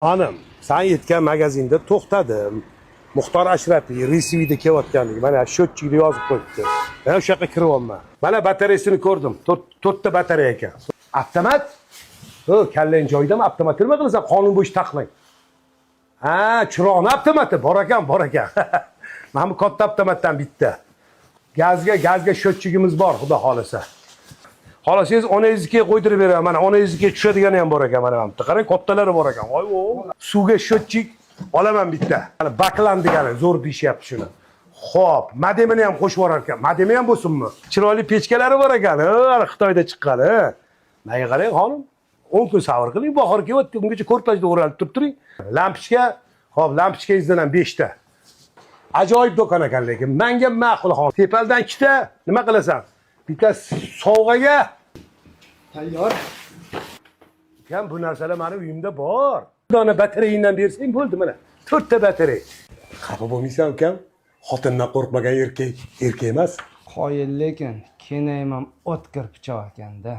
Hanım, sen yetken magazinde to'xtadim. Muxtor Ashrafiy resiviyda kelayotganligi mana счетчикda yozib qo'yibdi. Men o'sha yoqqa kirib olman. Mana batareyasini ko'rdim. 4ta batareya ekan. Avtomat? O, kallang joyidami? Avtomat nima qilasan? Qonun bo'yicha taqlang. Ha, chiroqni avtomati bor ekan, bor ekan. Mana bu katta avtomatdan bitta. Gazga счетчигimiz bor, xudo xolasa. Xolasangiz onangizga qo'ydirib beraman. Mana onangizga tushadigani ham bor ekan, mana bu yerda. Qarang, kattalari bor ekan. Voy, suvga счетчик olaman bitta. Mana baklan degani zo'r deyishyapti shuni. Xo'p, modemini ham qo'shib yuborar ekan. Modemi ham bo'lsinmi? Chiroyli pechkalari bor ekan. Xitoyda chiqqan, Nega qarang, xonim? 10 kun sabr qiling, bahor kelyapti. Ungacha ko'rpachda o'ralib turib turing. Lampochka, xo'p, lampochkangizdan ham 5 ta. Ajoyib do'kon ekan, lekin menga ma'qul xonim. Tepaldan 2 ta, nima qilasan? Bitta sovg'aga tayyor. Ekan bu narsalar meni uyimda bor. Dona batareyingdan bersang bo'ldi mana. 4 ta batarey. Xafa bo'lmaysan ukam? Xotindan qo'rqmagan erkak emas. Qoyil lekin kenayim ham o'tkir pichoq ekanda.